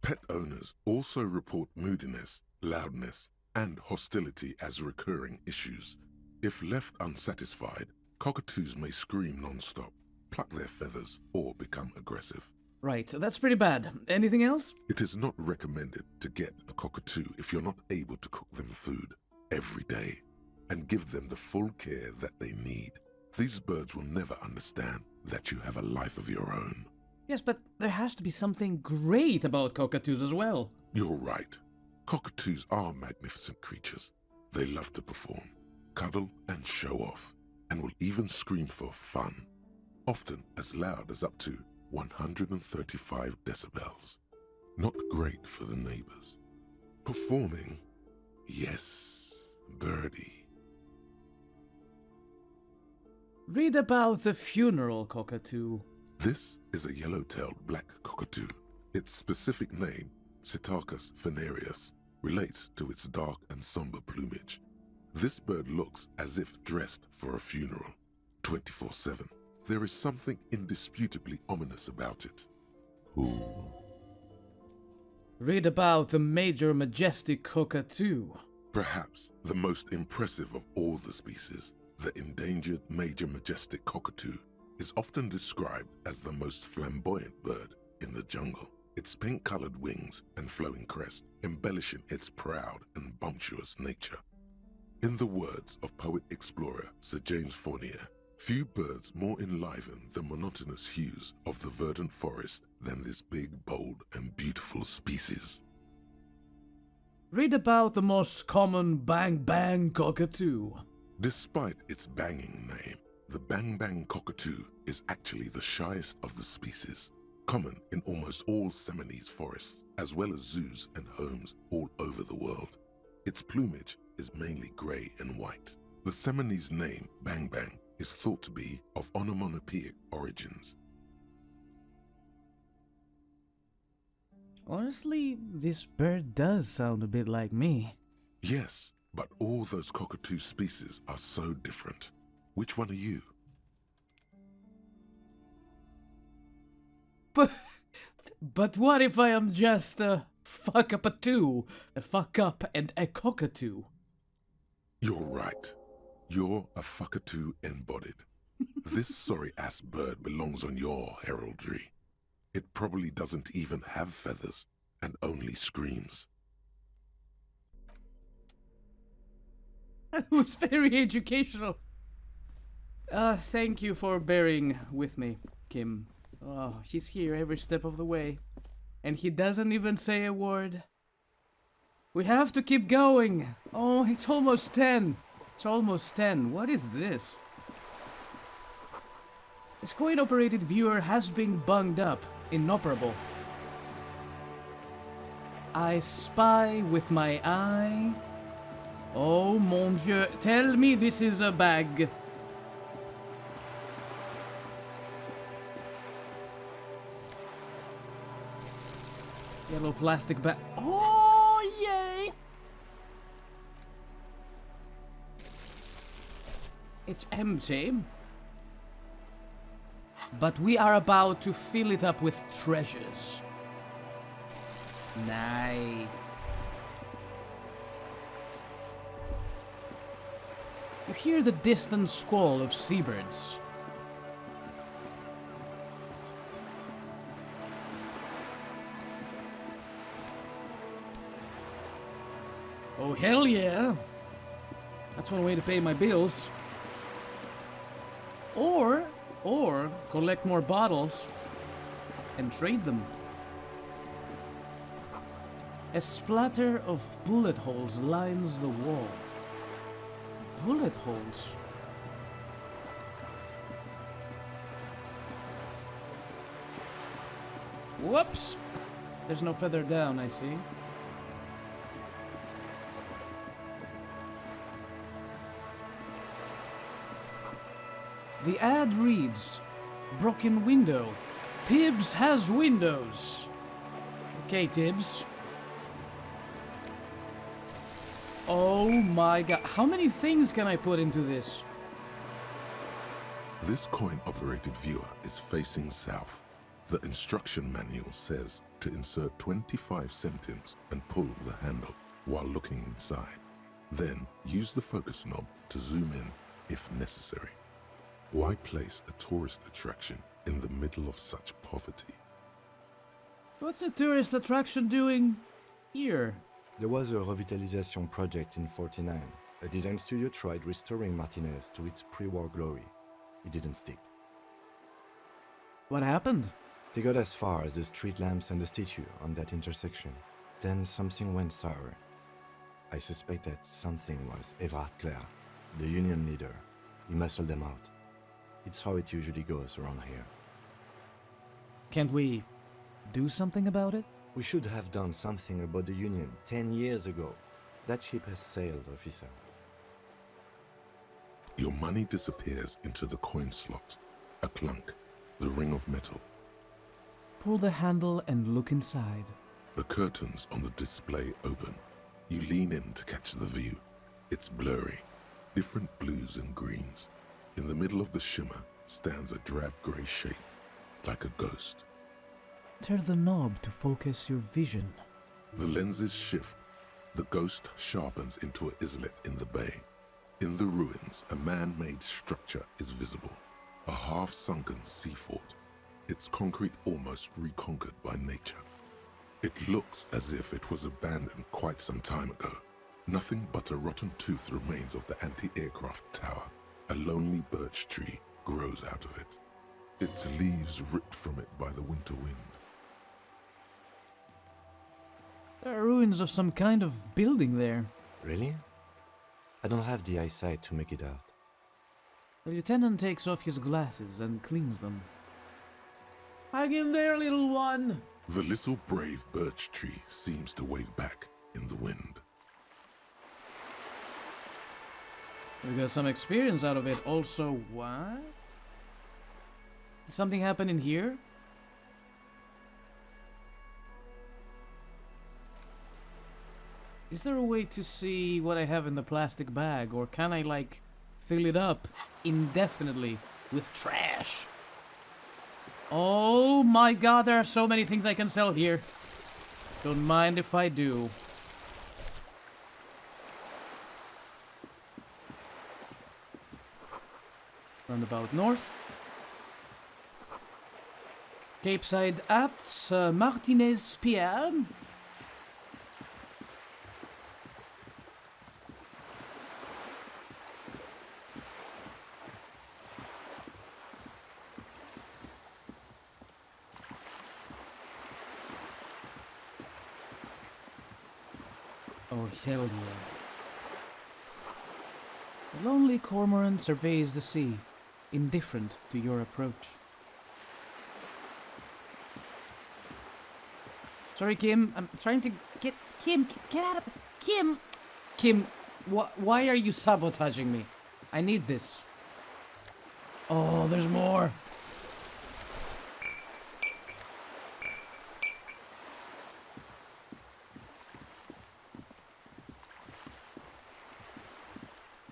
Pet owners also report moodiness, loudness, and hostility as recurring issues. If left unsatisfied, cockatoos may scream non-stop, pluck their feathers, or become aggressive. Right, that's pretty bad. Anything else? It is not recommended to get a cockatoo if you're not able to cook them food every day and give them the full care that they need. These birds will never understand that you have a life of your own. Yes, but there has to be something great about cockatoos as well. You're right. Cockatoos are magnificent creatures. They love to perform, cuddle and show off, and will even scream for fun, often as loud as up to 135 decibels. Not great for the neighbors. Performing? Yes, birdie. Read about the funeral cockatoo. This is a yellow-tailed black cockatoo. Its specific name, Psittacus venereus, relates to its dark and somber plumage. This bird looks as if dressed for a funeral, 24/7. There is something indisputably ominous about it. Ooh. Read about the major majestic cockatoo. Perhaps the most impressive of all the species, the endangered major majestic cockatoo, is often described as the most flamboyant bird in the jungle. Its pink-colored wings and flowing crest embellishing its proud and bumptious nature. In the words of poet-explorer Sir James Fournier, few birds more enliven the monotonous hues of the verdant forest than this big, bold, and beautiful species. Read about the most common bang-bang cockatoo. Despite its banging name, the bang-bang cockatoo is actually the shyest of the species, common in almost all Seminoles forests, as well as zoos and homes all over the world. Its plumage is mainly grey and white. The Seminoles name, bang-bang, is thought to be of onomatopoeic origins. Honestly, this bird does sound a bit like me. Yes, but all those cockatoo species are so different. Which one are you? But what if I am just a fuck-up-a-too? A fuck-up and a cockatoo? You're right. You're a fuckatoo embodied. This sorry-ass bird belongs on your heraldry. It probably doesn't even have feathers and only screams. That was very educational. Thank you for bearing with me, Kim. Oh, he's here every step of the way. And he doesn't even say a word. We have to keep going. Oh, it's almost 10. It's almost 10. What is this? This coin-operated viewer has been bunged up. Inoperable. I spy with my eye. Oh mon Dieu. Tell me this is a bag. Yellow plastic bag. Oh, yay! It's empty. But we are about to fill it up with treasures. Nice. You hear the distant squall of seabirds. Oh, hell yeah. That's one way to pay my bills. Or collect more bottles and trade them. A splatter of bullet holes lines the wall. Bullet holes? Whoops! There's no feather down, I see. The ad reads, broken window. Tibbs has windows. Okay, Tibbs. Oh my god. How many things can I put into this? This coin-operated viewer is facing south. The instruction manual says to insert 25 centimes and pull the handle while looking inside. Then use the focus knob to zoom in if necessary. Why place a tourist attraction in the middle of such poverty? What's a tourist attraction doing here? There was a revitalization project in 49. A design studio tried restoring Martinez to its pre-war glory. It didn't stick. What happened? They got as far as the street lamps and the statue on that intersection. Then something went sour. I suspect that something was Everard Clare, the union leader. He muscled them out. It's how it usually goes around here. Can't we do something about it? We should have done something about the union 10 years ago. That ship has sailed, officer. Your money disappears into the coin slot. A clunk, the ring of metal. Pull the handle and look inside. The curtains on the display open. You lean in to catch the view. It's blurry, different blues and greens. In the middle of the shimmer stands a drab grey shape, like a ghost. Turn the knob to focus your vision. The lenses shift. The ghost sharpens into an islet in the bay. In the ruins, a man-made structure is visible. A half-sunken sea fort. Its concrete almost reconquered by nature. It looks as if it was abandoned quite some time ago. Nothing but a rotten tooth remains of the anti-aircraft tower. A lonely birch tree grows out of it. Its leaves ripped from it by the winter wind. There are ruins of some kind of building there. Really? I don't have the eyesight to make it out. The lieutenant takes off his glasses and cleans them. Hang in there, little one! The little brave birch tree seems to wave back in the wind. We got some experience out of it. Also, what? Did something happen in here? Is there a way to see what I have in the plastic bag, or can I, like, fill it up indefinitely with trash? Oh my god, there are so many things I can sell here. Don't mind if I do. Roundabout north. Capeside Apts, Martinez PM. Oh, hell yeah. The lonely cormorant surveys the sea, indifferent to your approach. Sorry, Kim. I'm trying to get... Kim, get out of... Kim! Kim, why are you sabotaging me? I need this. Oh, there's more.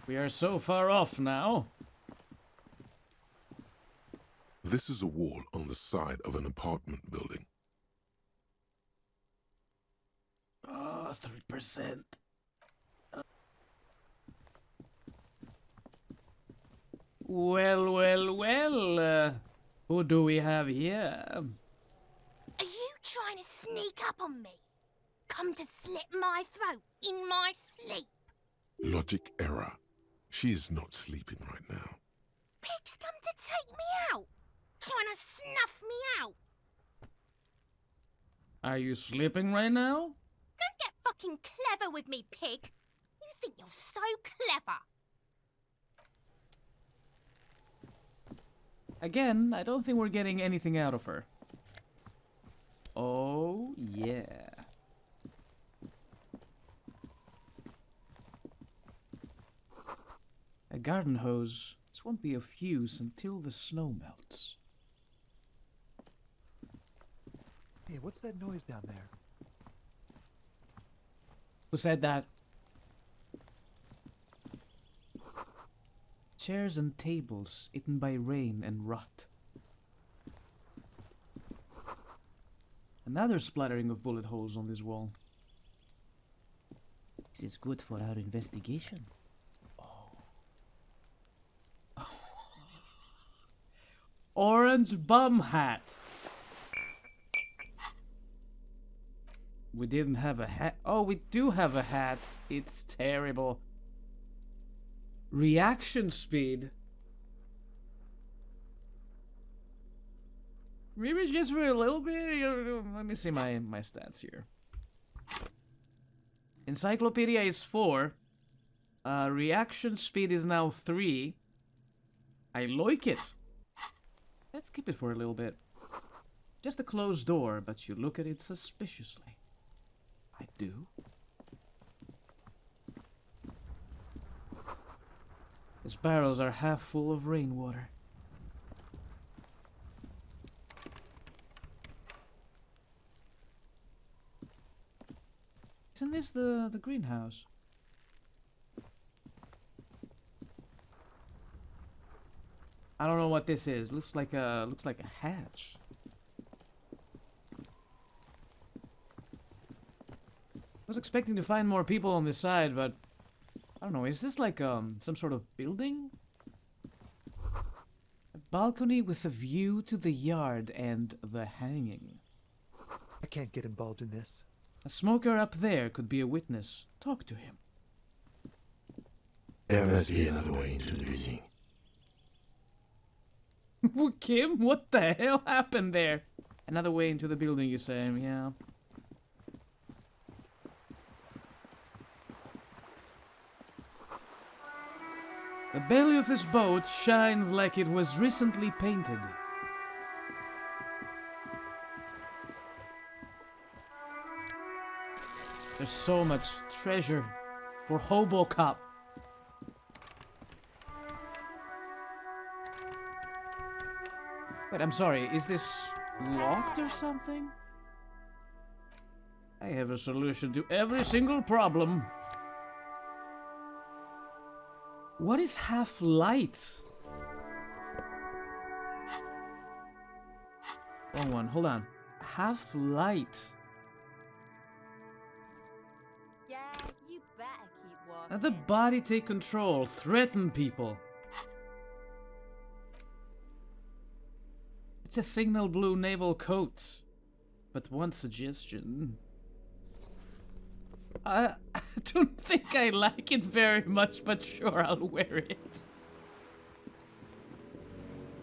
We are so far off now. This is a wall on the side of an apartment building. 3%. Well, who do we have here? Are you trying to sneak up on me? Come to slit my throat in my sleep? Logic error. She is not sleeping right now. Pig's come to take me out, trying to snuff me out. Are you sleeping right now? Don't get fucking clever with me, pig. You think you're so clever. Again, I don't think we're getting anything out of her. Oh, yeah. A garden hose. This won't be of use until the snow melts. Hey, what's that noise down there? Who said that? Chairs and tables eaten by rain and rot. Another splattering of bullet holes on this wall. This is good for our investigation. Oh. Orange bum hat. We didn't have a hat. Oh, we do have a hat. It's terrible. Reaction speed. Maybe just for a little bit. Let me see my stats here. Encyclopedia is 4. Reaction speed is now 3. I like it. Let's keep it for a little bit. Just a closed door, but you look at it suspiciously. I do. These barrels are half full of rainwater. Isn't this the greenhouse? I don't know what this is. Looks like a hatch. I was expecting to find more people on this side, but I don't know. Is this like some sort of building? A balcony with a view to the yard and the hanging. I can't get involved in this. A smoker up there could be a witness. Talk to him. There must be another way into the building. Kim, what the hell happened there? Another way into the building, you say? Yeah. The belly of this boat shines like it was recently painted. There's so much treasure for Hobocop. Wait, I'm sorry, is this locked or something? I have a solution to every single problem. What is half light? Wrong one, hold on. Half light. Yeah, you better keep walking. Let the body take control, threaten people. It's a signal blue naval coat. But one suggestion. I don't think I like it very much, but sure, I'll wear it.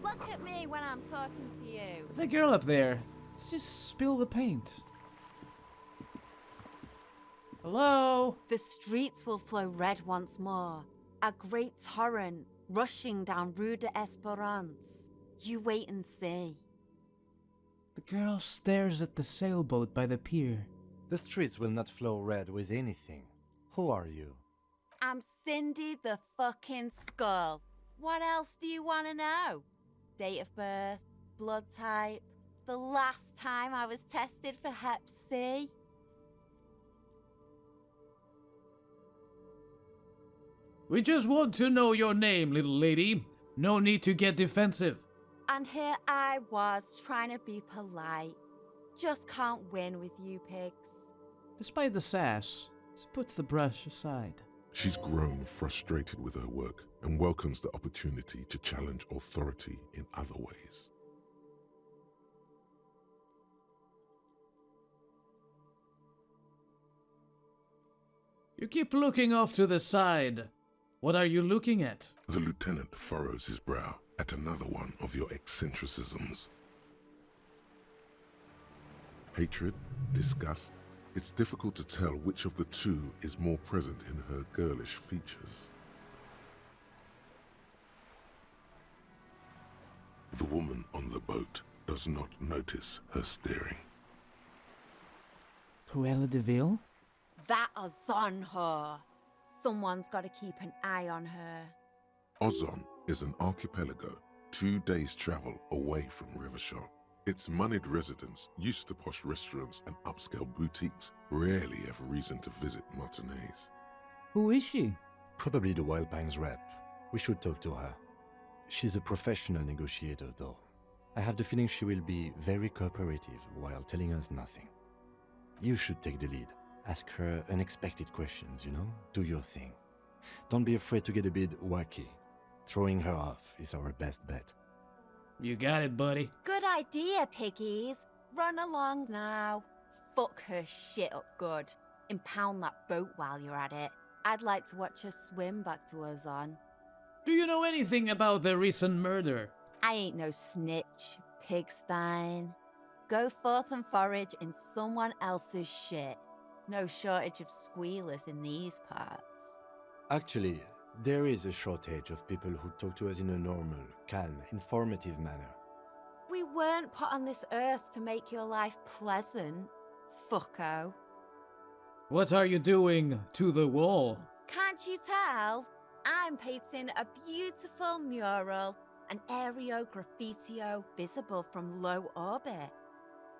Look at me when I'm talking to you. There's a girl up there. Let's just spill the paint. Hello? The streets will flow red once more. A great torrent rushing down Rue de Esperance. You wait and see. The girl stares at the sailboat by the pier. The streets will not flow red with anything. Who are you? I'm Cindy the fucking Skull. What else do you want to know? Date of birth, blood type, the last time I was tested for Hep C. We just want to know your name, little lady. No need to get defensive. And here I was trying to be polite. Just can't win with you pigs. Despite the sass, she puts the brush aside. She's grown frustrated with her work and welcomes the opportunity to challenge authority in other ways. You keep looking off to the side. What are you looking at? The lieutenant furrows his brow at another one of your eccentricisms. Hatred, disgust, it's difficult to tell which of the two is more present in her girlish features. The woman on the boat does not notice her staring. Cruella de Vil? That is on her. Someone's got to keep an eye on her. Ozon is an archipelago 2 days' travel away from Rivershaw. Its moneyed residents, used to posh restaurants and upscale boutiques, rarely have reason to visit Martinez. Who is she? Probably the Wild Pines rep. We should talk to her. She's a professional negotiator, though. I have the feeling she will be very cooperative while telling us nothing. You should take the lead. Ask her unexpected questions, you know? Do your thing. Don't be afraid to get a bit wacky. Throwing her off is our best bet. You got it, buddy. Good idea, piggies. Run along now. Fuck her shit up good. Impound that boat while you're at it. I'd like to watch her swim back to us on. Do you know anything about the recent murder? I ain't no snitch, pigstein. Go forth and forage in someone else's shit. No shortage of squealers in these parts. Actually, there is a shortage of people who talk to us in a normal, calm, informative manner. We weren't put on this earth to make your life pleasant, fucko. What are you doing to the wall? Can't you tell? I'm painting a beautiful mural, an aereo graffitio visible from low orbit.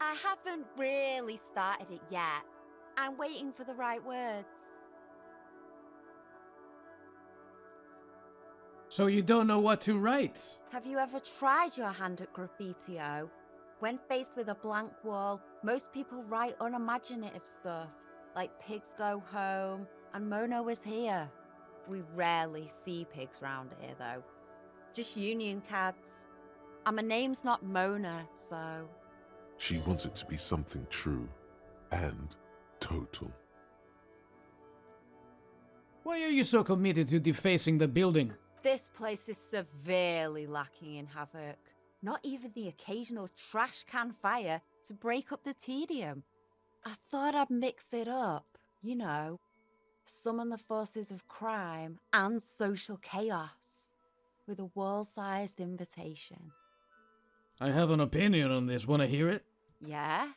I haven't really started it yet. I'm waiting for the right words. So you don't know what to write? Have you ever tried your hand at graffitio? When faced with a blank wall, most people write unimaginative stuff, like pigs go home and Mono is here. We rarely see pigs round here, though. Just union cats. And my name's not Mona, so... She wants it to be something true and total. Why are you so committed to defacing the building? This place is severely lacking in havoc. Not even the occasional trash can fire to break up the tedium. I thought I'd mix it up, you know. Summon the forces of crime and social chaos with a wall-sized invitation. I have an opinion on this. Want to hear it? Yeah?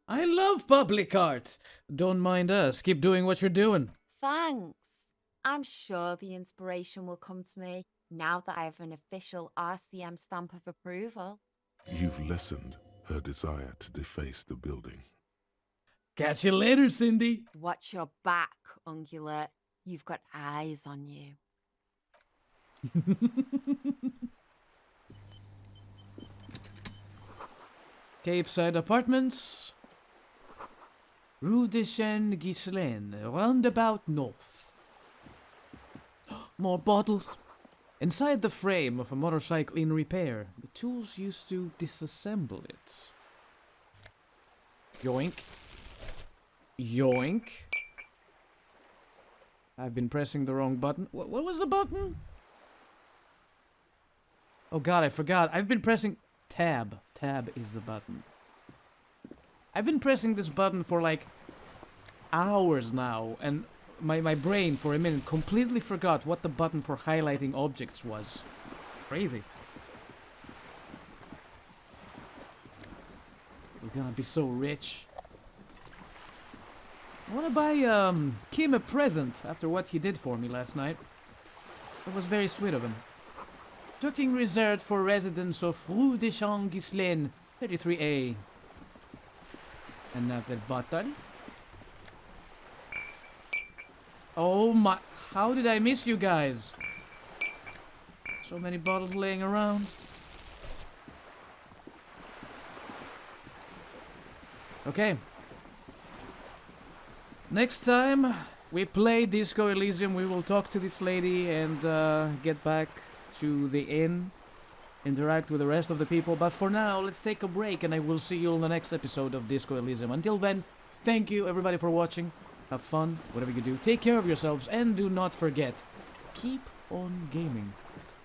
I love public art. Don't mind us. Keep doing what you're doing. Thanks. I'm sure the inspiration will come to me now that I have an official RCM stamp of approval. You've lessened her desire to deface the building. Catch you later, Cindy. Watch your back, Ungulate. You've got eyes on you. Cape Side Apartments. Rue de Saint-Ghislain, roundabout north. More bottles. Inside the frame of a motorcycle in repair, the tools used to disassemble it. Yoink. Yoink. I've been pressing the wrong button. What was the button? Oh god, I forgot. I've been pressing tab. Tab is the button. I've been pressing this button for like hours now, and my brain for a minute completely forgot what the button for highlighting objects was. Crazy. We're gonna be so rich. I wanna buy Kim a present after what he did for me last night. It was very sweet of him. Docking reserved for residents of Rue de Saint-Ghislain, 33A. Another bottle. Oh my... How did I miss you guys? So many bottles laying around. Okay. Next time we play Disco Elysium, we will talk to this lady and get back to the inn, interact with the rest of the people. But for now, let's take a break and I will see you on the next episode of Disco Elysium. Until then, thank you everybody for watching. Have fun, whatever you do. Take care of yourselves and do not forget, keep on gaming.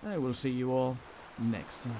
I will see you all next time.